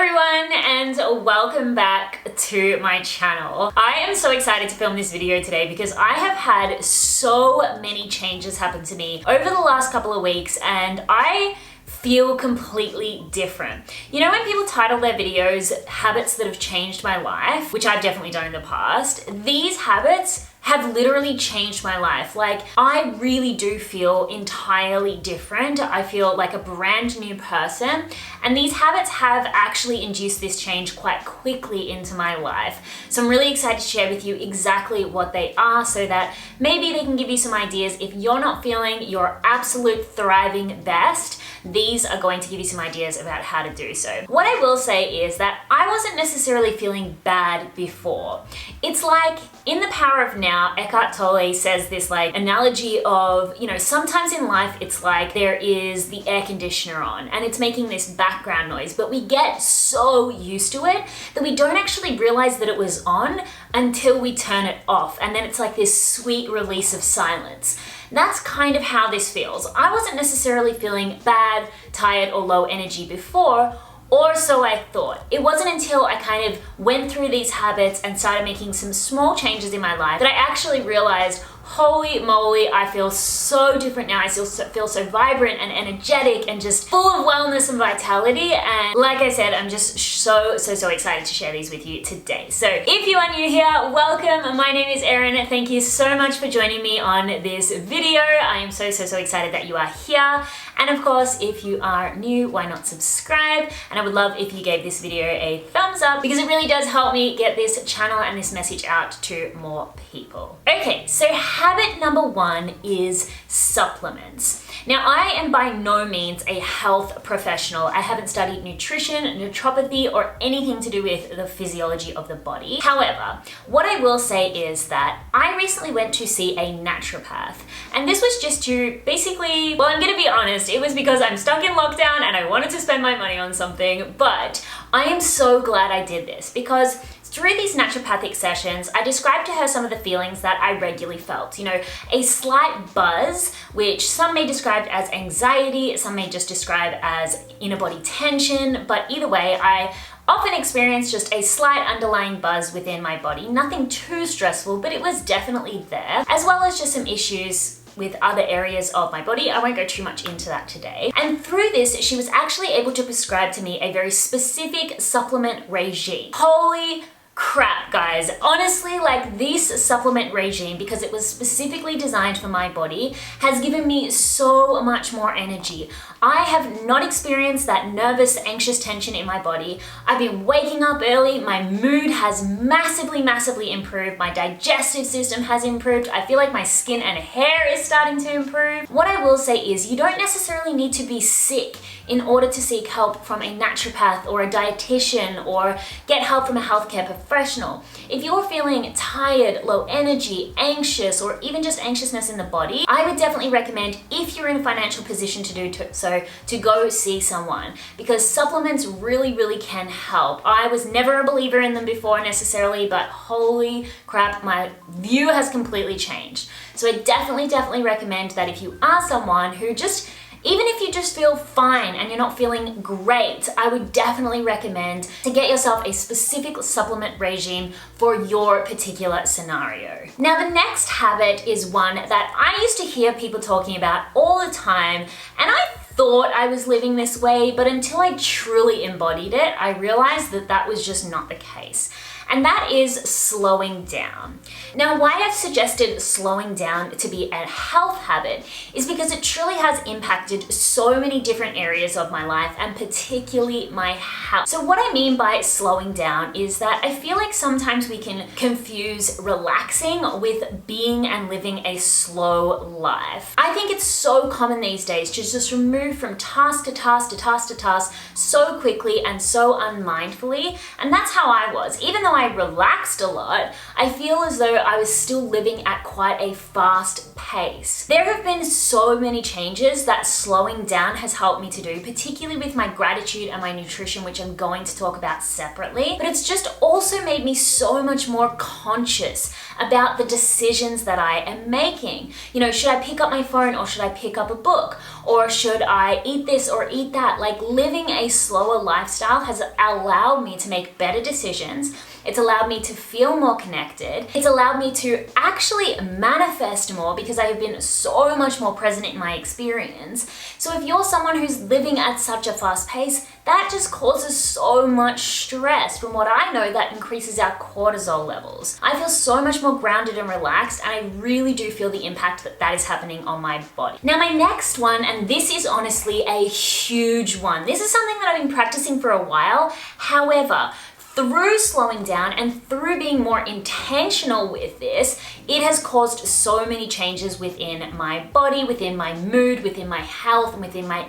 everyone, and welcome back to my channel. I am so excited to film this video today because I have had so many changes happen to me over the last couple of weeks, and I feel completely different. You know when people title their videos habits that have changed my life, which I've definitely done in the past, these habits have literally changed my life. Like, I really do feel entirely different. I feel like a brand new person, and these habits have actually induced this change quite quickly into my life. So I'm really excited to share with you exactly what they are so that maybe they can give you some ideas. If you're not feeling your absolute thriving best, these are going to give you some ideas about how to do so. What I will say is that I wasn't necessarily feeling bad before. It's like in The Power of Now, Eckhart Tolle says this like analogy of, you know, sometimes in life it's like there is the air conditioner on and it's making this background noise, but we get so used to it that we don't actually realize that it was on until we turn it off. And then it's like this sweet release of silence. That's kind of how this feels. I wasn't necessarily feeling bad, tired, or low energy before, or so I thought. It wasn't until I kind of went through these habits and started making some small changes in my life that I actually realized, holy moly, I feel so different now. I feel so vibrant and energetic and just full of wellness and vitality. And like I said, I'm just so excited to share these with you today. So if you are new here, welcome. My name is Erin. Thank you so much for joining me on this video. I am so excited that you are here. And of course, if you are new, why not subscribe? And I would love if you gave this video a thumbs up because it really does help me get this channel and this message out to more people. Okay, so habit number one is supplements. Now, I am by no means a health professional. I haven't studied nutrition, naturopathy, or anything to do with the physiology of the body. However, what I will say is that I recently went to see a naturopath, and this was just to basically, well, I'm gonna be honest, it was because I'm stuck in lockdown and I wanted to spend my money on something, but I am so glad I did this because through these naturopathic sessions, I described to her some of the feelings that I regularly felt. You know, a slight buzz, which some may describe as anxiety, some may just describe as inner body tension, but either way, I often experienced just a slight underlying buzz within my body. Nothing too stressful, but it was definitely there, as well as just some issues with other areas of my body. I won't go too much into that today. And through this, she was actually able to prescribe to me a very specific supplement regime. Holy crap, guys. Honestly, like, this supplement regime, because it was specifically designed for my body, has given me so much more energy. I have not experienced that nervous, anxious tension in my body. I've been waking up early. My mood has massively improved. My digestive system has improved. I feel like my skin and hair is starting to improve. What I will say is you don't necessarily need to be sick in order to seek help from a naturopath or a dietitian or get help from a healthcare professional. If you're feeling tired, low energy, anxious, or even just anxiousness in the body, I would definitely recommend, if you're in a financial position to do so, to go see someone, because supplements really can help. I was never a believer in them before necessarily, but holy crap, my view has completely changed. So I definitely recommend that if you are someone who just, even if you just feel fine and you're not feeling great, I would definitely recommend to get yourself a specific supplement regime for your particular scenario. Now, the next habit is one that I used to hear people talking about all the time, and I thought I was living this way, but until I truly embodied it, I realized that that was just not the case. And that is slowing down. Now, why I've suggested slowing down to be a health habit is because it truly has impacted so many different areas of my life, and particularly my health. So what I mean by slowing down is that I feel like sometimes we can confuse relaxing with being and living a slow life. I think it's so common these days to just move from task to task to task to task so quickly and so unmindfully, and that's how I was. Even though I relaxed a lot, I feel as though I was still living at quite a fast pace. There have been so many changes that slowing down has helped me to do, particularly with my gratitude and my nutrition, which I'm going to talk about separately. But it's just also made me so much more conscious about the decisions that I am making. You know, should I pick up my phone or should I pick up a book? Or should I eat this or eat that? Like, living a slower lifestyle has allowed me to make better decisions. It's allowed me to feel more connected. It's allowed me to actually manifest more because I have been so much more present in my experience. So if you're someone who's living at such a fast pace, that just causes so much stress. From what I know, that increases our cortisol levels. I feel so much more grounded and relaxed, and I really do feel the impact that is happening on my body. Now, my next one, and this is honestly a huge one. This is something that I've been practicing for a while. However, through slowing down and through being more intentional with this, it has caused so many changes within my body, within my mood, within my health, and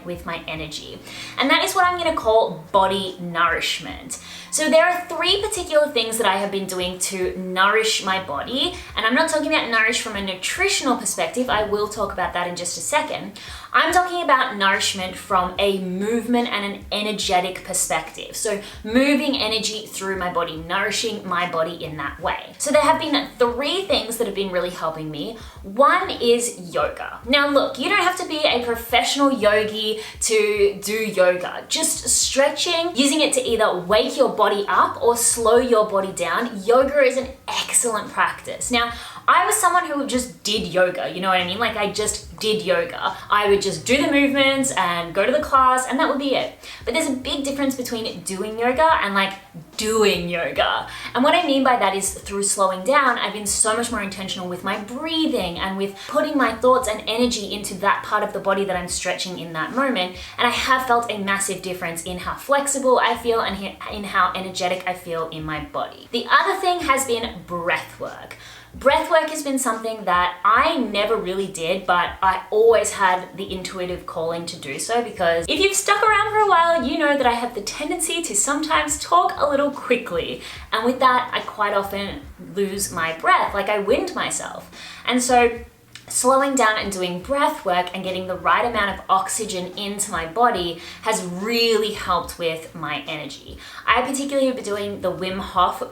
with my energy. And that is what I'm going to call body nourishment. So there are 3 particular things that I have been doing to nourish my body. And I'm not talking about nourish from a nutritional perspective. I will talk about that in just a second. I'm talking about nourishment from a movement and an energetic perspective. So moving energy through my body, nourishing my body in that way. So there have been 3 things that have been really helping me. One is yoga. Now look, you don't have to be a professional yogi to do yoga. Just stretching, using it to either wake your body up or slow your body down. Yoga is an excellent practice. Now, I was someone who just did yoga, you know what I mean? Like, I just did yoga. I would just do the movements and go to the class, and that would be it. But there's a big difference between doing yoga and like doing yoga. And what I mean by that is through slowing down, I've been so much more intentional with my breathing and with putting my thoughts and energy into that part of the body that I'm stretching in that moment. And I have felt a massive difference in how flexible I feel and in how energetic I feel in my body. The other thing has been breath work. Breathwork has been something that I never really did, but I always had the intuitive calling to do so, because if you've stuck around for a while, you know that I have the tendency to sometimes talk a little quickly. And with that, I quite often lose my breath, like I wind myself. And so slowing down and doing breath work and getting the right amount of oxygen into my body has really helped with my energy. I particularly have been doing the Wim Hof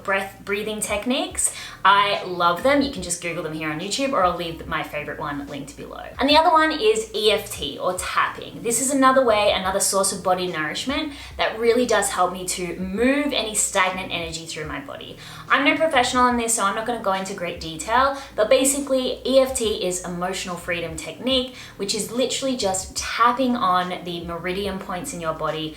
breathing techniques. I love them. You can just Google them here on YouTube, or I'll leave my favorite one linked below. And the other one is EFT, or tapping. This is another way, another source of body nourishment that really does help me to move any stagnant energy through my body. I'm no professional in this, so I'm not going to go into great detail, but basically EFT is emotional freedom technique, which is literally just tapping on the meridian points in your body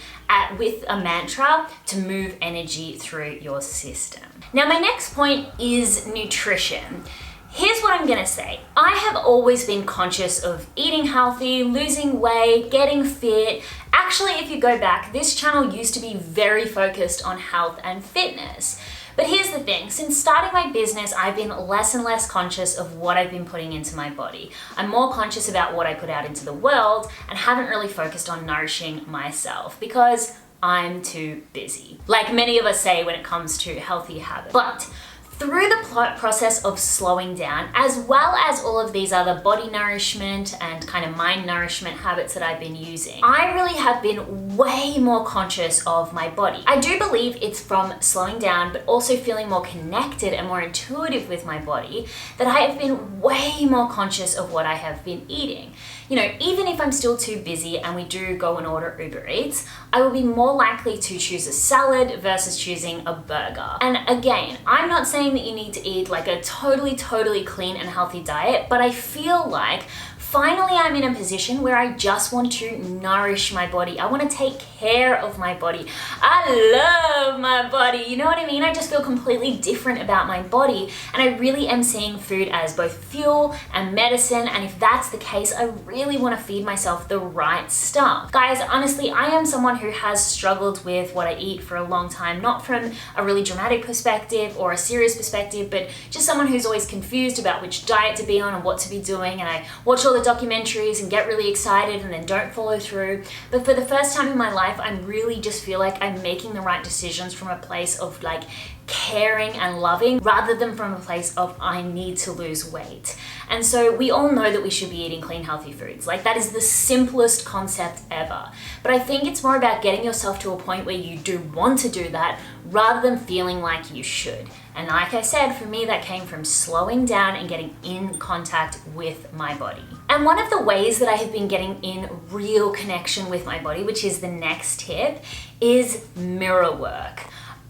with a mantra to move energy through your system. Now, my next point is nutrition. Here's what I'm gonna say. I have always been conscious of eating healthy, losing weight, getting fit. Actually, if you go back, this channel used to be very focused on health and fitness. But here's the thing, since starting my business, I've been less and less conscious of what I've been putting into my body. I'm more conscious about what I put out into the world and haven't really focused on nourishing myself because I'm too busy. Like many of us say when it comes to healthy habits. But through the process of slowing down, as well as all of these other body nourishment and kind of mind nourishment habits that I've been using, I really have been way more conscious of my body. I do believe it's from slowing down, but also feeling more connected and more intuitive with my body, that I have been way more conscious of what I have been eating. You know, even if I'm still too busy and we do go and order Uber Eats, I will be more likely to choose a salad versus choosing a burger. And again, I'm not saying that you need to eat like a totally clean and healthy diet, but I feel like finally I'm in a position where I just want to nourish my body. I want to take care of my body. I love my body, you know what I mean? I just feel completely different about my body, and I really am seeing food as both fuel and medicine, and if that's the case, I really want to feed myself the right stuff. Guys, honestly, I am someone who has struggled with what I eat for a long time, not from a really dramatic perspective or a serious perspective, but just someone who's always confused about which diet to be on and what to be doing, and I watch all the documentaries and get really excited and then don't follow through. But for the first time in my life, I really just feel like I'm making the right decisions from a place of like caring and loving, rather than from a place of I need to lose weight. And so we all know that we should be eating clean, healthy foods. Like, that is the simplest concept ever. But I think it's more about getting yourself to a point where you do want to do that, rather than feeling like you should. And like I said, for me, that came from slowing down and getting in contact with my body. And one of the ways that I have been getting in real connection with my body, which is the next tip, is mirror work.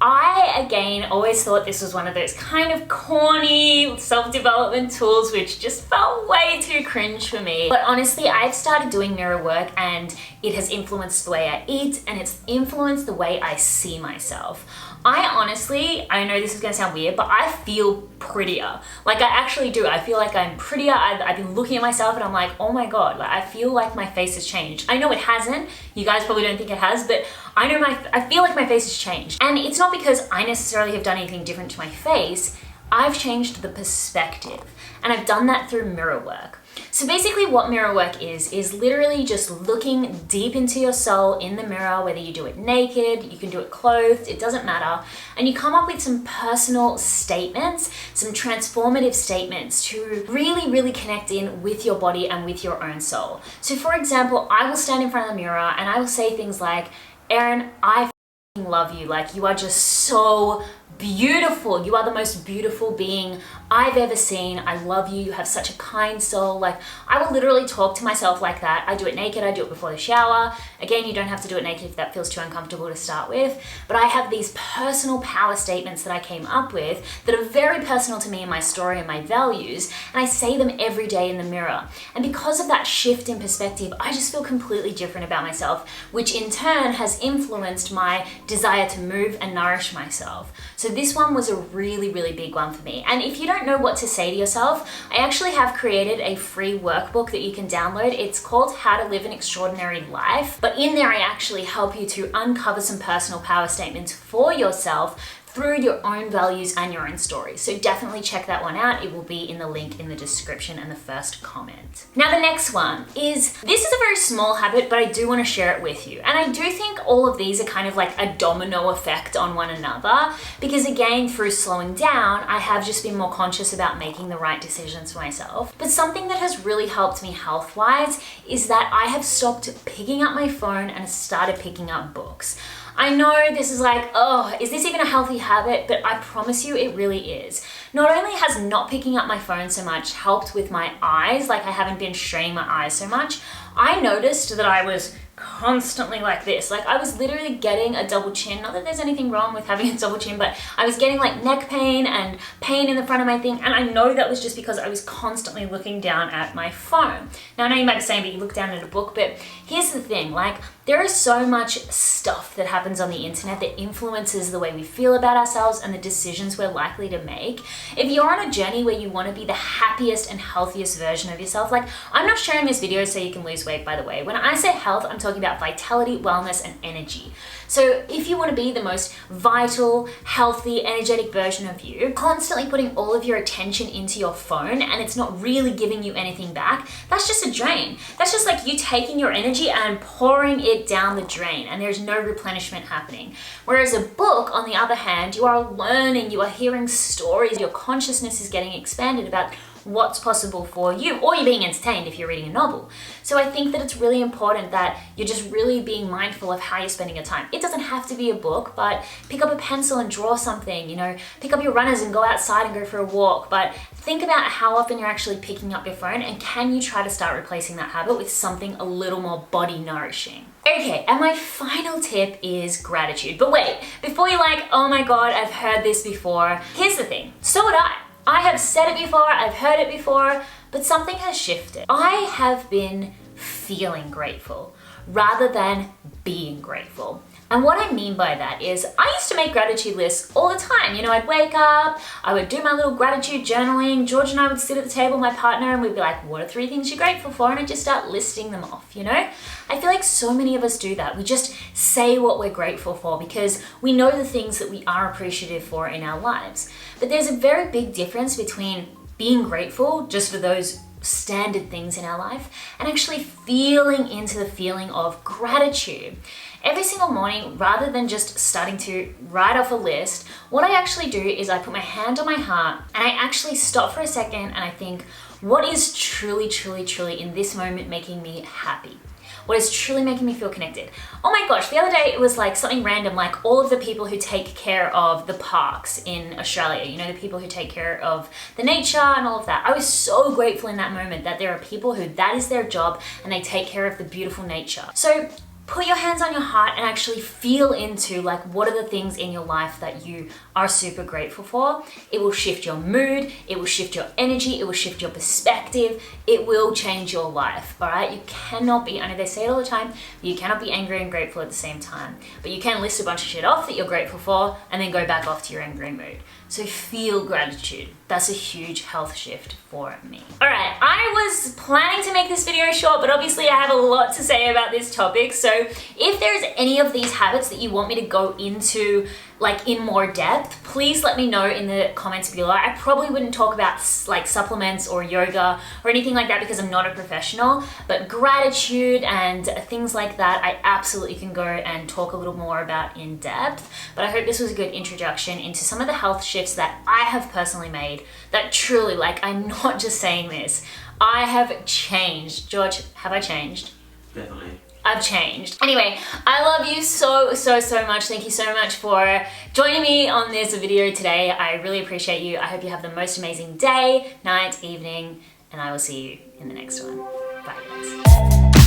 I, again, always thought this was one of those kind of corny self-development tools which just felt way too cringe for me. But honestly, I've started doing mirror work and it has influenced the way I eat and it's influenced the way I see myself. I know this is gonna sound weird, but I feel prettier. Like I actually do. I feel like I'm prettier. I've been looking at myself and I'm like, oh my God, like I feel like my face has changed. I know it hasn't. You guys probably don't think it has, but I feel like my face has changed. And it's not because I necessarily have done anything different to my face. I've changed the perspective and I've done that through mirror work. So basically what mirror work is literally just looking deep into your soul in the mirror, whether you do it naked, you can do it clothed, it doesn't matter. And you come up with some personal statements, some transformative statements to really, really connect in with your body and with your own soul. So for example, I will stand in front of the mirror and I will say things like, Erin, I love you. Like you are just so beautiful. You are the most beautiful being I've ever seen. I love you. You have such a kind soul. Like I will literally talk to myself like that. I do it naked. I do it before the shower. Again, you don't have to do it naked if that feels too uncomfortable to start with. But I have these personal power statements that I came up with that are very personal to me and my story and my values. And I say them every day in the mirror. And because of that shift in perspective, I just feel completely different about myself, which in turn has influenced my desire to move and nourish myself. So this one was a really, really big one for me. And if you don't know what to say to yourself, I actually have created a free workbook that you can download. It's called How to Live an Extraordinary Life. But in there, I actually help you to uncover some personal power statements for yourself through your own values and your own stories. So definitely check that one out. It will be in the link in the description and the first comment. Now the next one is, this is a very small habit, but I do want to share it with you. And I do think all of these are kind of like a domino effect on one another, because again, through slowing down, I have just been more conscious about making the right decisions for myself. But something that has really helped me health-wise is that I have stopped picking up my phone and started picking up books. I know this is like, oh, is this even a healthy habit? But I promise you it really is. Not only has not picking up my phone so much helped with my eyes, like I haven't been straining my eyes so much, I noticed that I was constantly like this. Like I was literally getting a double chin. Not that there's anything wrong with having a double chin, but I was getting like neck pain and pain in the front of my thing. And I know that was just because I was constantly looking down at my phone. Now I know you might be saying, but you look down at a book, but here's the thing, like there is so much stuff that happens on the internet that influences the way we feel about ourselves and the decisions we're likely to make. If you're on a journey where you want to be the happiest and healthiest version of yourself, like I'm not sharing this video so you can lose weight, by the way. When I say health, I'm talking about vitality, wellness, and energy. So if you want to be the most vital, healthy, energetic version of you, constantly putting all of your attention into your phone and it's not really giving you anything back, that's just a drain. That's just like you taking your energy and pouring it down the drain and there's no replenishment happening. Whereas a book, on the other hand, you are learning, you are hearing stories, your consciousness is getting expanded about what's possible for you, or you're being entertained if you're reading a novel. So I think that it's really important that you're just really being mindful of how you're spending your time. It doesn't have to be a book, but pick up a pencil and draw something, you know, pick up your runners and go outside and go for a walk. But think about how often you're actually picking up your phone and can you try to start replacing that habit with something a little more body nourishing. Okay, and my final tip is gratitude. But wait, before you're like, oh my God, I've heard this before. Here's the thing, so would I. I have said it before, I've heard it before, but something has shifted. I have been feeling grateful rather than being grateful. And what I mean by that is I used to make gratitude lists all the time. You know, I'd wake up, I would do my little gratitude journaling. George and I would sit at the table, my partner, and we'd be like, what are 3 things you're grateful for? And I'd just start listing them off, you know? I feel like so many of us do that. We just say what we're grateful for because we know the things that we are appreciative for in our lives. But there's a very big difference between being grateful just for those standard things in our life and actually feeling into the feeling of gratitude. Every single morning, rather than just starting to write off a list, what I actually do is I put my hand on my heart and I actually stop for a second and I think, what is truly, truly, truly in this moment making me happy? what is truly making me feel connected. Oh my gosh, the other day it was like something random, like all of the people who take care of the parks in Australia, you know, the people who take care of the nature and all of that. I was so grateful in that moment that there are people who that is their job and they take care of the beautiful nature. So put your hands on your heart and actually feel into like what are the things in your life that you are super grateful for. It will shift your mood, it will shift your energy, it will shift your perspective, it will change your life, all right? You cannot be, I know they say it all the time, you cannot be angry and grateful at the same time, but you can list a bunch of shit off that you're grateful for and then go back off to your angry mood. So feel gratitude. That's a huge health shift for me. All right, I was planning to make this video short, but obviously I have a lot to say about this topic. So if there's any of these habits that you want me to go into like in more depth, please let me know in the comments below. I probably wouldn't talk about like supplements or yoga or anything like that because I'm not a professional, but gratitude and things like that, I absolutely can go and talk a little more about in depth. But I hope this was a good introduction into some of the health shifts that I have personally made that truly, like, I'm not just saying this, I have changed. George, have I changed? Definitely. I've changed. Anyway, I love you so much. Thank you so much for joining me on this video today. I really appreciate you. I hope you have the most amazing day, night, evening, and I will see you in the next one. Bye, guys.